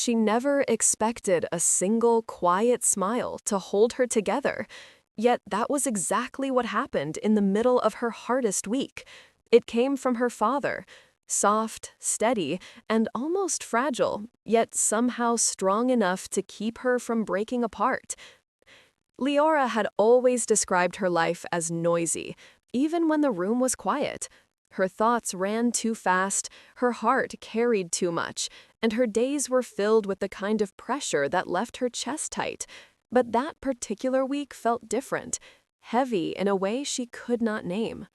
She never expected a single quiet smile to hold her together. Yet that was exactly what happened in the middle of her hardest week. It came from her father, soft, steady, and almost fragile, yet somehow strong enough to keep her from breaking apart. Leora had always described her life as noisy, even when the room was quiet. Her thoughts ran too fast, her heart carried too much, and her days were filled with the kind of pressure that left her chest tight. But that particular week felt different, heavy in a way she could not name.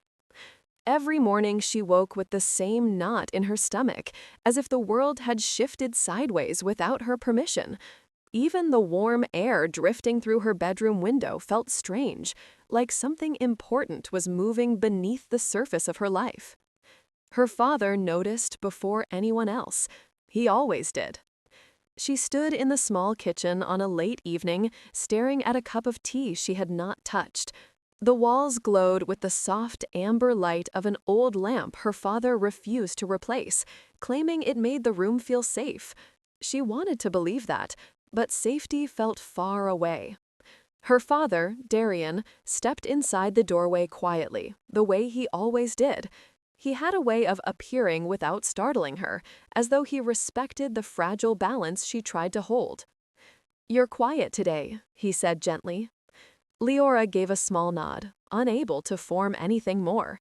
Every morning she woke with the same knot in her stomach, as if the world had shifted sideways without her permission. Even the warm air drifting through her bedroom window felt strange, like something important was moving beneath the surface of her life. Her father noticed before anyone else. He always did. She stood in the small kitchen on a late evening, staring at a cup of tea she had not touched. The walls glowed with the soft amber light of an old lamp her father refused to replace, claiming it made the room feel safe. She wanted to believe that, but safety felt far away. Her father, Darian, stepped inside the doorway quietly, the way he always did. He had a way of appearing without startling her, as though he respected the fragile balance she tried to hold. "You're quiet today," he said gently. Leora gave a small nod, unable to form anything more.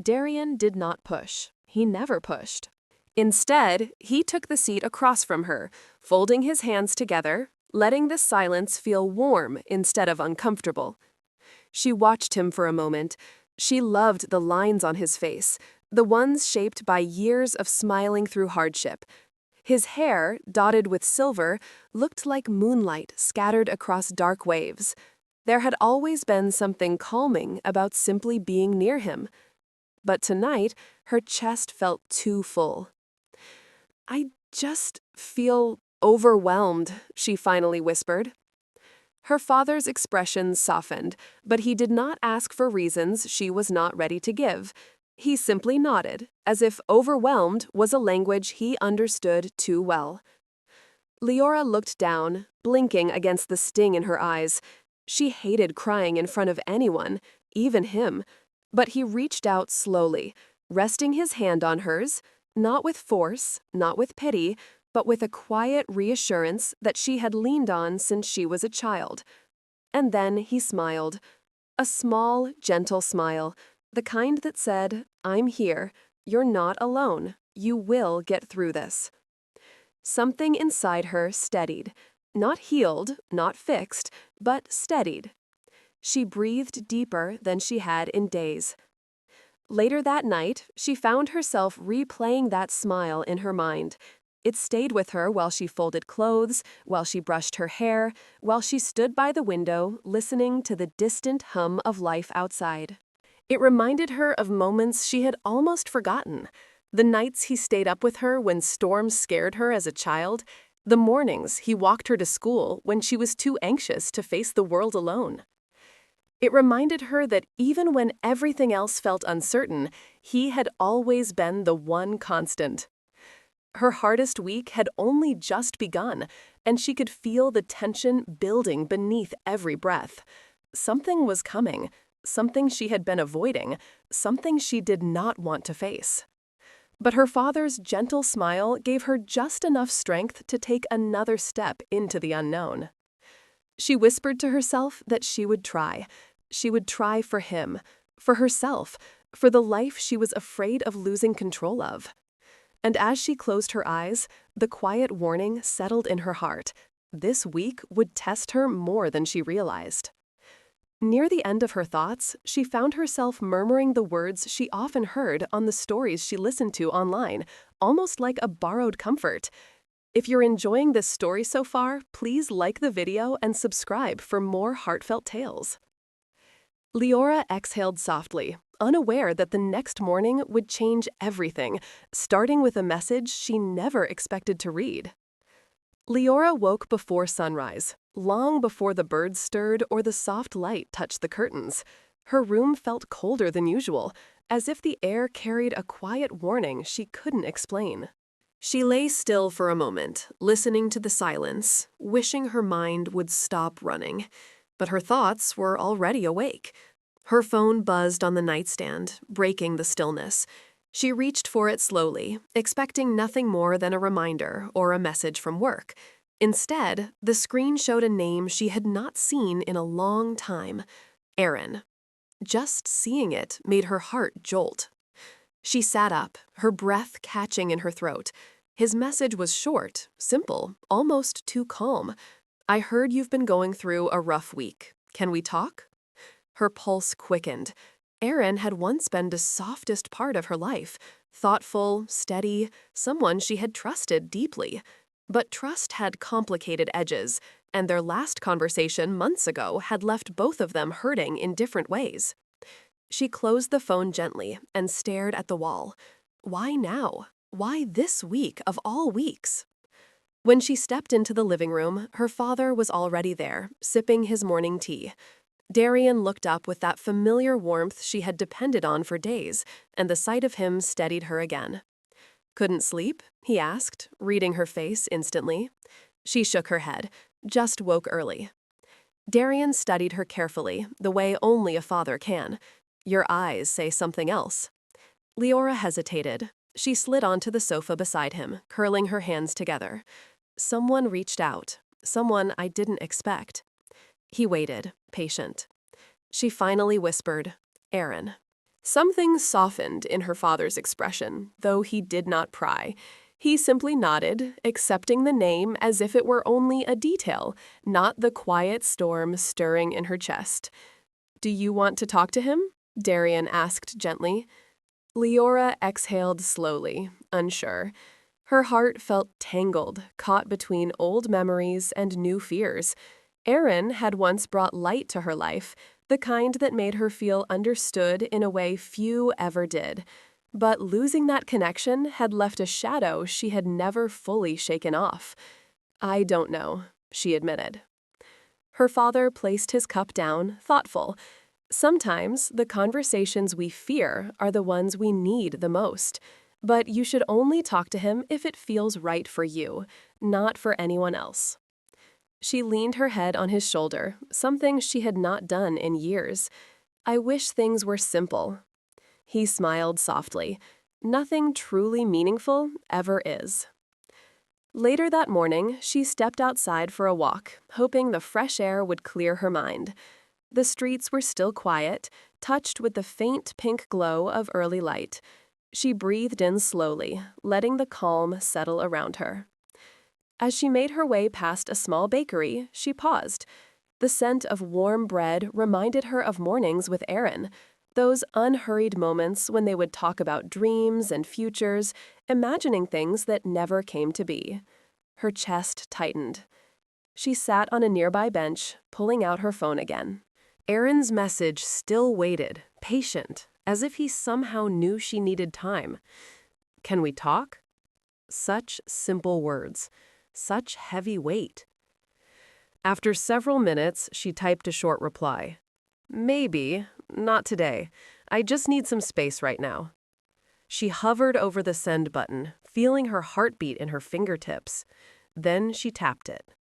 Darian did not push. He never pushed. Instead, he took the seat across from her, folding his hands together, letting the silence feel warm instead of uncomfortable. She watched him for a moment. She loved the lines on his face, the ones shaped by years of smiling through hardship. His hair, dotted with silver, looked like moonlight scattered across dark waves. There had always been something calming about simply being near him. But tonight, her chest felt too full. "I just feel overwhelmed," she finally whispered. Her father's expression softened, but he did not ask for reasons she was not ready to give. He simply nodded, as if overwhelmed was a language he understood too well. Leora looked down, blinking against the sting in her eyes. She hated crying in front of anyone, even him. But he reached out slowly, resting his hand on hers, not with force, not with pity, but with a quiet reassurance that she had leaned on since she was a child. And then he smiled. A small, gentle smile, the kind that said, "I'm here. You're not alone. You will get through this." Something inside her steadied. Not healed, not fixed, but steadied. She breathed deeper than she had in days. Later that night, she found herself replaying that smile in her mind. It stayed with her while she folded clothes, while she brushed her hair, while she stood by the window, listening to the distant hum of life outside. It reminded her of moments she had almost forgotten. The nights he stayed up with her when storms scared her as a child, the mornings he walked her to school when she was too anxious to face the world alone. It reminded her that even when everything else felt uncertain, he had always been the one constant. Her hardest week had only just begun, and she could feel the tension building beneath every breath. Something was coming, something she had been avoiding, something she did not want to face. But her father's gentle smile gave her just enough strength to take another step into the unknown. She whispered to herself that she would try. She would try for him, for herself, for the life she was afraid of losing control of. And as she closed her eyes, the quiet warning settled in her heart. This week would test her more than she realized. Near the end of her thoughts, she found herself murmuring the words she often heard on the stories she listened to online, almost like a borrowed comfort. If you're enjoying this story so far, please like the video and subscribe for more heartfelt tales. Leora exhaled softly, unaware that the next morning would change everything, starting with a message she never expected to read. Leora woke before sunrise, long before the birds stirred or the soft light touched the curtains. Her room felt colder than usual, as if the air carried a quiet warning she couldn't explain. She lay still for a moment, listening to the silence, wishing her mind would stop running. But her thoughts were already awake. Her phone buzzed on the nightstand, breaking the stillness. She reached for it slowly, expecting nothing more than a reminder or a message from work. Instead, the screen showed a name she had not seen in a long time: Aaron. Just seeing it made her heart jolt. She sat up, her breath catching in her throat. His message was short, simple, almost too calm. "I heard you've been going through a rough week. Can we talk?" Her pulse quickened. Aaron had once been the softest part of her life, thoughtful, steady, someone she had trusted deeply. But trust had complicated edges, and their last conversation months ago had left both of them hurting in different ways. She closed the phone gently and stared at the wall. Why now? Why this week of all weeks? When she stepped into the living room, her father was already there, sipping his morning tea. Darian looked up with that familiar warmth she had depended on for days, and the sight of him steadied her again. "Couldn't sleep?" he asked, reading her face instantly. She shook her head. "Just woke early." Darian studied her carefully, the way only a father can. "Your eyes say something else." Leora hesitated. She slid onto the sofa beside him, curling her hands together. "Someone reached out. Someone I didn't expect." He waited, patient. She finally whispered, "Aaron." Something softened in her father's expression, though he did not pry. He simply nodded, accepting the name as if it were only a detail, not the quiet storm stirring in her chest. "Do you want to talk to him?" Darian asked gently. Leora exhaled slowly, unsure. Her heart felt tangled, caught between old memories and new fears. Aaron had once brought light to her life, the kind that made her feel understood in a way few ever did. But losing that connection had left a shadow she had never fully shaken off. "I don't know," she admitted. Her father placed his cup down, thoughtful. "Sometimes the conversations we fear are the ones we need the most. But you should only talk to him if it feels right for you, not for anyone else." She leaned her head on his shoulder, something she had not done in years. "I wish things were simple." He smiled softly. "Nothing truly meaningful ever is." Later that morning, she stepped outside for a walk, hoping the fresh air would clear her mind. The streets were still quiet, touched with the faint pink glow of early light. She breathed in slowly, letting the calm settle around her. As she made her way past a small bakery, she paused. The scent of warm bread reminded her of mornings with Aaron, those unhurried moments when they would talk about dreams and futures, imagining things that never came to be. Her chest tightened. She sat on a nearby bench, pulling out her phone again. Aaron's message still waited, patient, as if he somehow knew she needed time. "Can we talk?" Such simple words. Such heavy weight. After several minutes, she typed a short reply. "Maybe, not today. I just need some space right now." She hovered over the send button, feeling her heartbeat in her fingertips. Then she tapped it.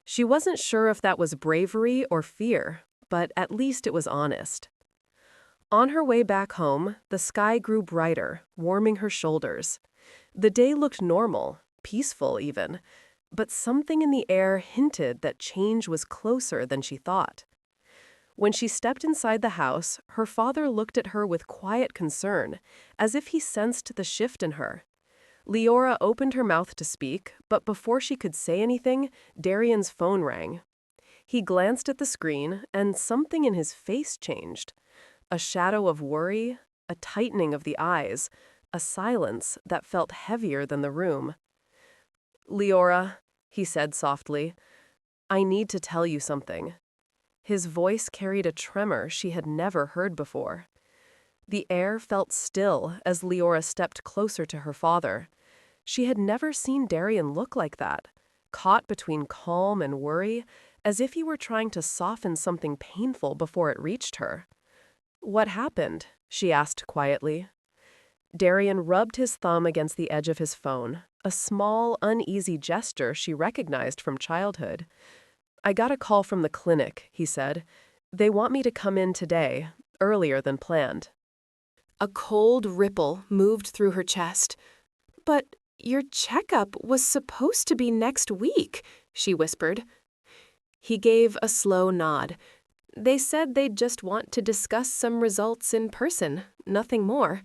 She wasn't sure if that was bravery or fear, but at least it was honest. On her way back home, the sky grew brighter, warming her shoulders. The day looked normal, peaceful even, but something in the air hinted that change was closer than she thought. When she stepped inside the house, her father looked at her with quiet concern, as if he sensed the shift in her. Leora opened her mouth to speak, but before she could say anything, Darian's phone rang. He glanced at the screen, and something in his face changed. A shadow of worry, a tightening of the eyes, a silence that felt heavier than the room. "Leora," he said softly, "I need to tell you something." His voice carried a tremor she had never heard before. The air felt still as Leora stepped closer to her father. She had never seen Darian look like that, caught between calm and worry, as if he were trying to soften something painful before it reached her. "What happened?" she asked quietly. Darian rubbed his thumb against the edge of his phone, a small, uneasy gesture she recognized from childhood. "I got a call from the clinic," he said. "They want me to come in today, earlier than planned." A cold ripple moved through her chest. "But your checkup was supposed to be next week," she whispered. He gave a slow nod. "They said they'd just want to discuss some results in person, nothing more."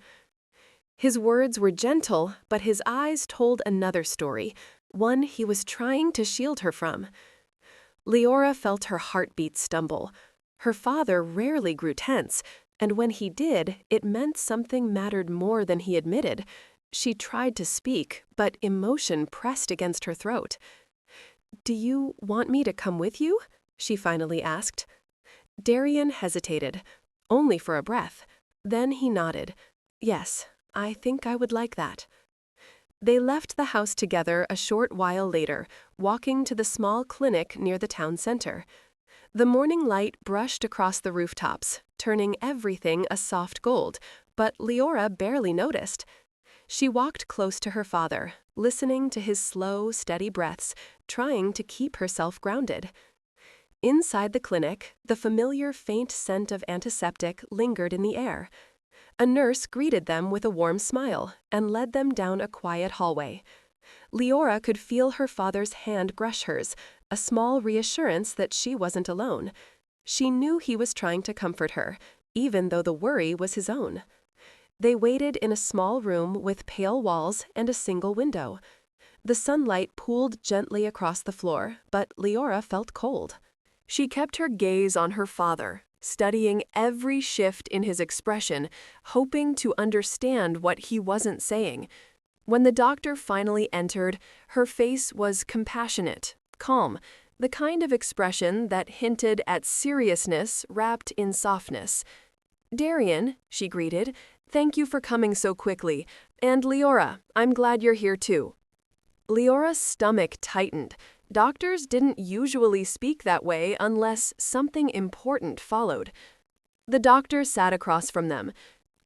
His words were gentle, but his eyes told another story, one he was trying to shield her from. Leora felt her heartbeat stumble. Her father rarely grew tense, and when he did, it meant something mattered more than he admitted. She tried to speak, but emotion pressed against her throat. "Do you want me to come with you?" she finally asked. Darian hesitated, only for a breath. Then he nodded. "Yes, I think I would like that." They left the house together a short while later, walking to the small clinic near the town center. The morning light brushed across the rooftops, turning everything a soft gold, but Leora barely noticed. She walked close to her father, listening to his slow, steady breaths, trying to keep herself grounded. Inside the clinic, the familiar faint scent of antiseptic lingered in the air. A nurse greeted them with a warm smile and led them down a quiet hallway. Leora could feel her father's hand brush hers, a small reassurance that she wasn't alone. She knew he was trying to comfort her, even though the worry was his own. They waited in a small room with pale walls and a single window. The sunlight pooled gently across the floor, but Leora felt cold. She kept her gaze on her father, studying every shift in his expression, hoping to understand what he wasn't saying. When the doctor finally entered, her face was compassionate, calm, the kind of expression that hinted at seriousness wrapped in softness. "Darian," she greeted, "thank you for coming so quickly. And Leora, I'm glad you're here too." Leora's stomach tightened. Doctors didn't usually speak that way unless something important followed. The doctor sat across from them.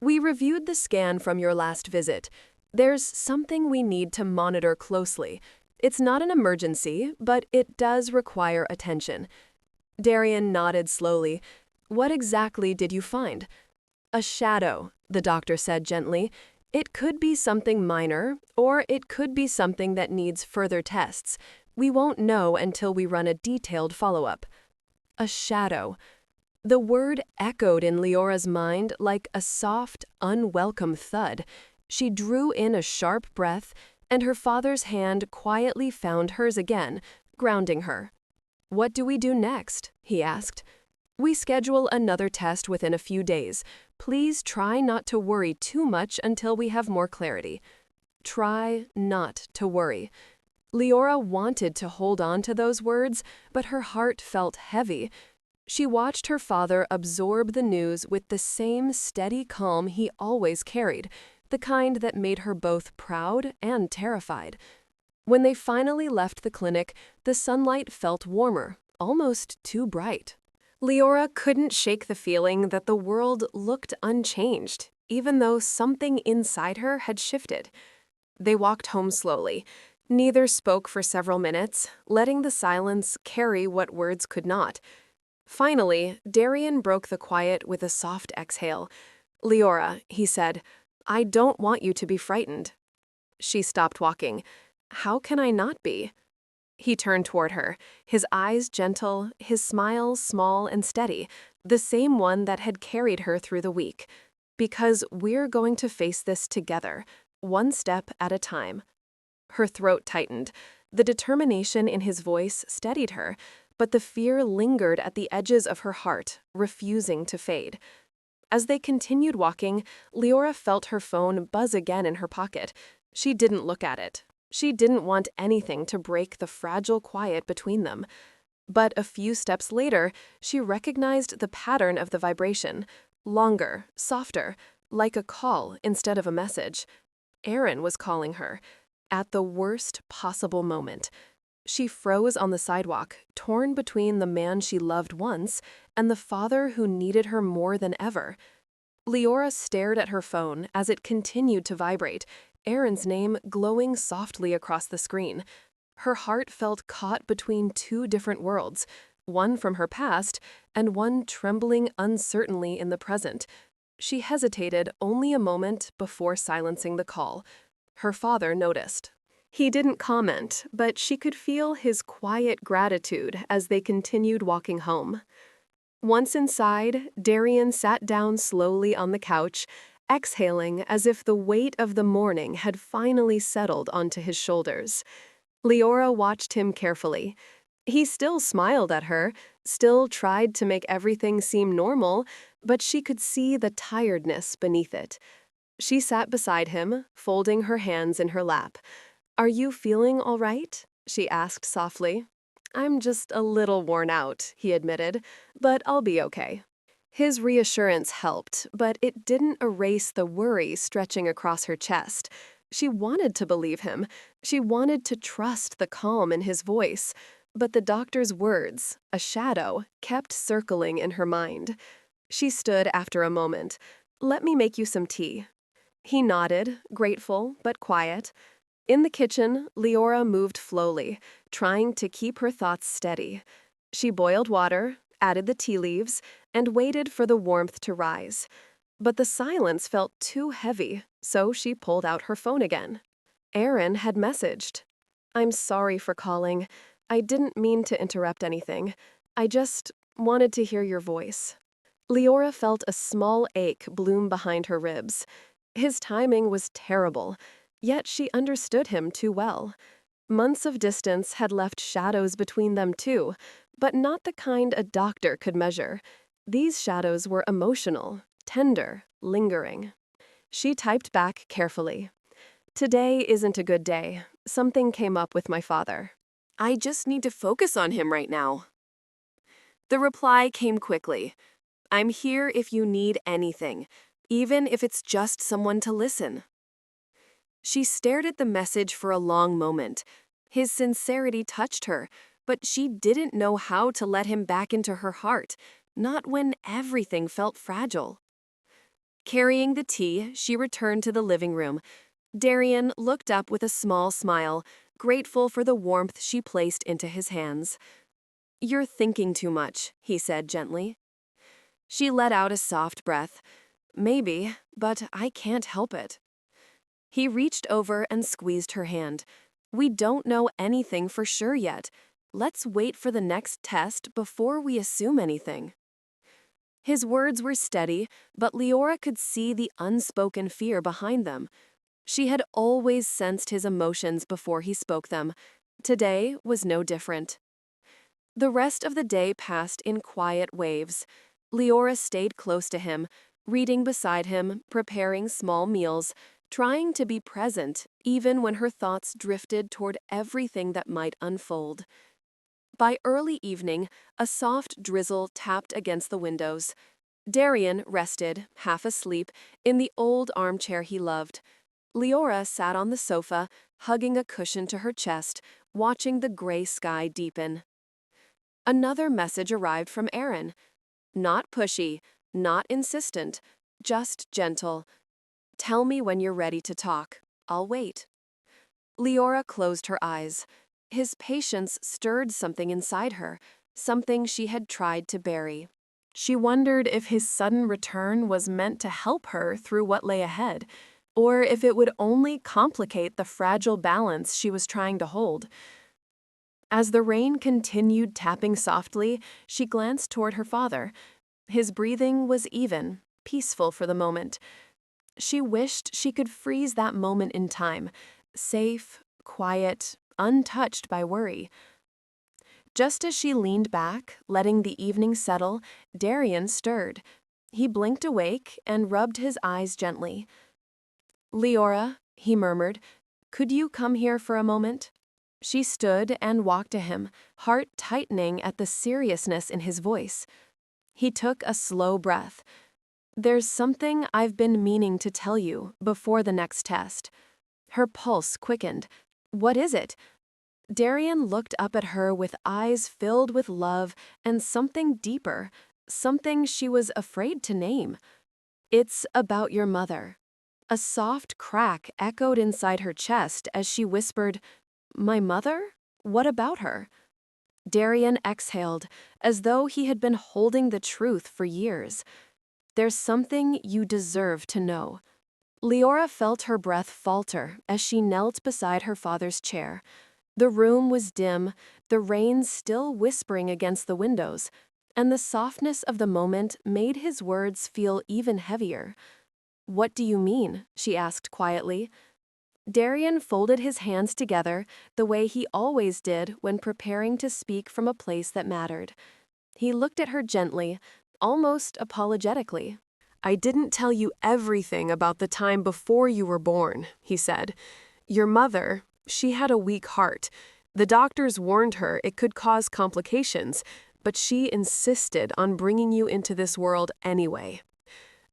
"We reviewed the scan from your last visit. There's something we need to monitor closely. It's not an emergency, but it does require attention." Darian nodded slowly. "What exactly did you find?" "A shadow," the doctor said gently. "It could be something minor, or it could be something that needs further tests. We won't know until we run a detailed follow-up." A shadow. The word echoed in Leora's mind like a soft, unwelcome thud. She drew in a sharp breath, and her father's hand quietly found hers again, grounding her. "What do we do next?" he asked. "We schedule another test within a few days. Please try not to worry too much until we have more clarity." Try not to worry. Leora wanted to hold on to those words, but her heart felt heavy. She watched her father absorb the news with the same steady calm he always carried, the kind that made her both proud and terrified. When they finally left the clinic, the sunlight felt warmer, almost too bright. Leora couldn't shake the feeling that the world looked unchanged, even though something inside her had shifted. They walked home slowly. Neither spoke for several minutes, letting the silence carry what words could not. Finally, Darian broke the quiet with a soft exhale. "Leora," he said, "I don't want you to be frightened." She stopped walking. "How can I not be?" He turned toward her, his eyes gentle, his smile small and steady, the same one that had carried her through the week. "Because we're going to face this together, one step at a time." Her throat tightened. The determination in his voice steadied her, but the fear lingered at the edges of her heart, refusing to fade. As they continued walking, Leora felt her phone buzz again in her pocket. She didn't look at it. She didn't want anything to break the fragile quiet between them. But a few steps later, she recognized the pattern of the vibration. Longer, softer, like a call instead of a message. Aaron was calling her. At the worst possible moment. She froze on the sidewalk, torn between the man she loved once and the father who needed her more than ever. Leora stared at her phone as it continued to vibrate, Aaron's name glowing softly across the screen. Her heart felt caught between two different worlds, one from her past and one trembling uncertainly in the present. She hesitated only a moment before silencing the call. Her father noticed. He didn't comment, but she could feel his quiet gratitude as they continued walking home. Once inside, Darian sat down slowly on the couch, exhaling as if the weight of the morning had finally settled onto his shoulders. Leora watched him carefully. He still smiled at her, still tried to make everything seem normal, but she could see the tiredness beneath it. She sat beside him, folding her hands in her lap. "Are you feeling all right?" she asked softly. "I'm just a little worn out," he admitted, "but I'll be okay." His reassurance helped, but it didn't erase the worry stretching across her chest. She wanted to believe him. She wanted to trust the calm in his voice. But the doctor's words, a shadow, kept circling in her mind. She stood after a moment. "Let me make you some tea." He nodded, grateful but quiet. In the kitchen, Leora moved slowly, trying to keep her thoughts steady. She boiled water, added the tea leaves, and waited for the warmth to rise. But the silence felt too heavy, so she pulled out her phone again. Aaron had messaged. "I'm sorry for calling. I didn't mean to interrupt anything. I just wanted to hear your voice." Leora felt a small ache bloom behind her ribs. His timing was terrible, yet she understood him too well. Months of distance had left shadows between them too, but not the kind a doctor could measure. These shadows were emotional, tender, lingering. She typed back carefully. "Today isn't a good day. Something came up with my father. I just need to focus on him right now." The reply came quickly. "I'm here if you need anything, even if it's just someone to listen." She stared at the message for a long moment. His sincerity touched her, but she didn't know how to let him back into her heart, not when everything felt fragile. Carrying the tea, she returned to the living room. Darian looked up with a small smile, grateful for the warmth she placed into his hands. "You're thinking too much," he said gently. She let out a soft breath. "Maybe, but I can't help it." He reached over and squeezed her hand. "We don't know anything for sure yet. Let's wait for the next test before we assume anything." His words were steady, but Leora could see the unspoken fear behind them. She had always sensed his emotions before he spoke them. Today was no different. The rest of the day passed in quiet waves. Leora stayed close to him, reading beside him, preparing small meals, trying to be present even when her thoughts drifted toward everything that might unfold. By early evening, a soft drizzle tapped against the windows. Darian rested, half asleep, in the old armchair he loved. Leora sat on the sofa, hugging a cushion to her chest, watching the gray sky deepen. Another message arrived from Aaron. Not pushy, not insistent, just gentle. "Tell me when you're ready to talk. I'll wait." Leora closed her eyes. His patience stirred something inside her, something she had tried to bury. She wondered if his sudden return was meant to help her through what lay ahead, or if it would only complicate the fragile balance she was trying to hold. As the rain continued tapping softly, she glanced toward her father. His breathing was even, peaceful for the moment. She wished she could freeze that moment in time, safe, quiet, untouched by worry. Just as she leaned back, letting the evening settle, Darian stirred. He blinked awake and rubbed his eyes gently. "Leora," he murmured, "could you come here for a moment?" She stood and walked to him, heart tightening at the seriousness in his voice. He took a slow breath. "There's something I've been meaning to tell you before the next test." Her pulse quickened. "What is it?" Darian looked up at her with eyes filled with love and something deeper, something she was afraid to name. It's about your mother. A soft crack echoed inside her chest as she whispered, My mother? What about her? Darian exhaled, as though he had been holding the truth for years. There's something you deserve to know. Leora felt her breath falter as she knelt beside her father's chair. The room was dim, the rain still whispering against the windows, and the softness of the moment made his words feel even heavier. What do you mean? She asked quietly. Darian folded his hands together the way he always did when preparing to speak from a place that mattered. He looked at her gently, almost apologetically. I didn't tell you everything about the time before you were born, he said. Your mother, she had a weak heart. The doctors warned her it could cause complications, but she insisted on bringing you into this world anyway.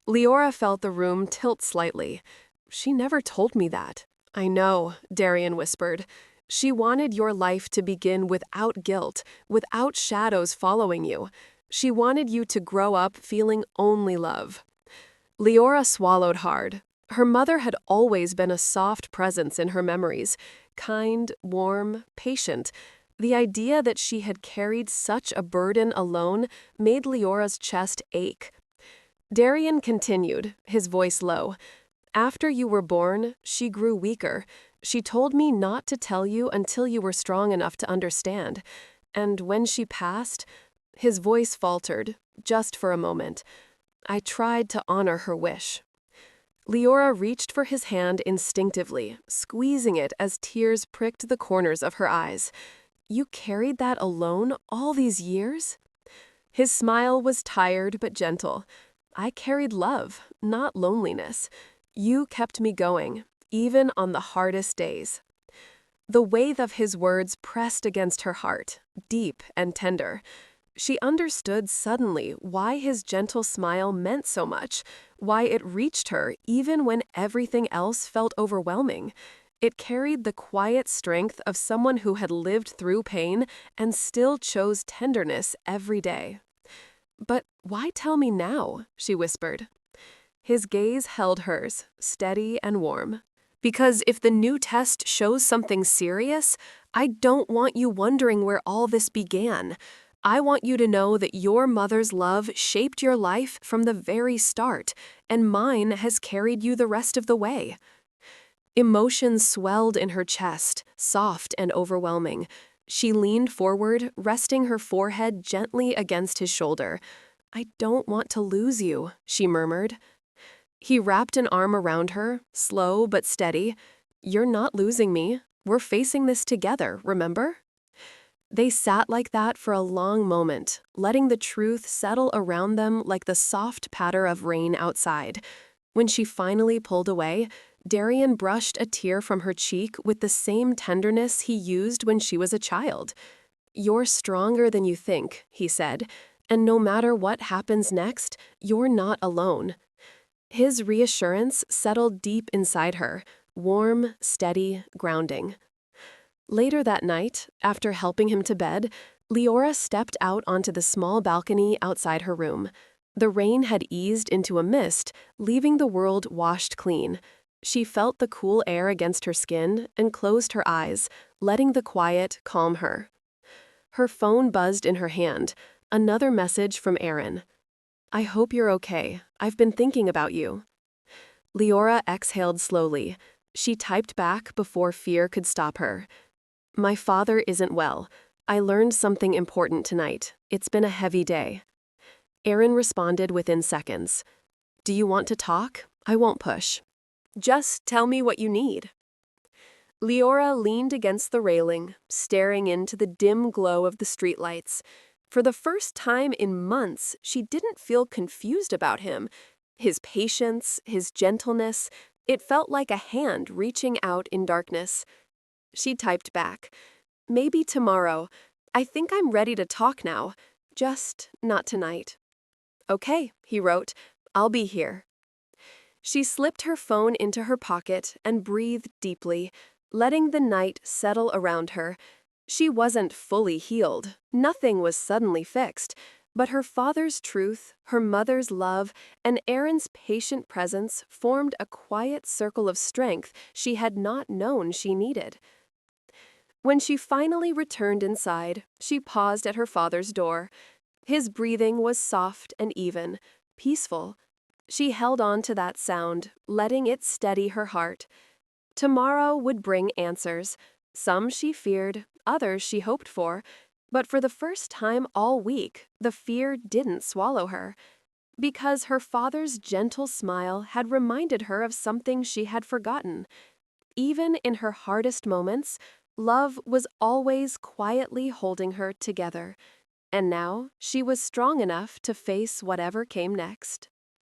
Leora felt the room tilt slightly. She never told me that. I know, Darian whispered. She wanted your life to begin without guilt, without shadows following you. She wanted you to grow up feeling only love. Leora swallowed hard. Her mother had always been a soft presence in her memories, kind, warm, patient. The idea that she had carried such a burden alone made Leora's chest ache. Darian continued, his voice low. After you were born, she grew weaker. She told me not to tell you until you were strong enough to understand. And when she passed, his voice faltered, just for a moment. I tried to honor her wish. Leora reached for his hand instinctively, squeezing it as tears pricked the corners of her eyes. You carried that alone all these years? His smile was tired but gentle. I carried love, not loneliness. You kept me going, even on the hardest days. The weight of his words pressed against her heart, deep and tender. She understood suddenly why his gentle smile meant so much, why it reached her even when everything else felt overwhelming. It carried the quiet strength of someone who had lived through pain and still chose tenderness every day. But why tell me now? She whispered. His gaze held hers, steady and warm. Because if the new test shows something serious, I don't want you wondering where all this began. I want you to know that your mother's love shaped your life from the very start, and mine has carried you the rest of the way. Emotions swelled in her chest, soft and overwhelming. She leaned forward, resting her forehead gently against his shoulder. I don't want to lose you, she murmured. He wrapped an arm around her, slow but steady. You're not losing me. We're facing this together, remember? They sat like that for a long moment, letting the truth settle around them like the soft patter of rain outside. When she finally pulled away, Darian brushed a tear from her cheek with the same tenderness he used when she was a child. You're stronger than you think, he said, and no matter what happens next, you're not alone. His reassurance settled deep inside her, warm, steady, grounding. Later that night, after helping him to bed, Leora stepped out onto the small balcony outside her room. The rain had eased into a mist, leaving the world washed clean. She felt the cool air against her skin and closed her eyes, letting the quiet calm her. Her phone buzzed in her hand, another message from Aaron. I hope you're okay. I've been thinking about you. Leora exhaled slowly. She typed back before fear could stop her. My father isn't well. I learned something important tonight. It's been a heavy day. Aaron responded within seconds. Do you want to talk? I won't push. Just tell me what you need. Leora leaned against the railing, staring into the dim glow of the streetlights. For the first time in months, she didn't feel confused about him. His patience, his gentleness, it felt like a hand reaching out in darkness. She typed back, Maybe tomorrow. I think I'm ready to talk now. Just not tonight. Okay, he wrote. I'll be here. She slipped her phone into her pocket and breathed deeply, letting the night settle around her. She wasn't fully healed. Nothing was suddenly fixed. But her father's truth, her mother's love, and Aaron's patient presence formed a quiet circle of strength she had not known she needed. When she finally returned inside, she paused at her father's door. His breathing was soft and even, peaceful. She held on to that sound, letting it steady her heart. Tomorrow would bring answers. Some she feared, others she hoped for. But for the first time all week, the fear didn't swallow her. Because her father's gentle smile had reminded her of something she had forgotten. Even in her hardest moments, love was always quietly holding her together. And now she was strong enough to face whatever came next.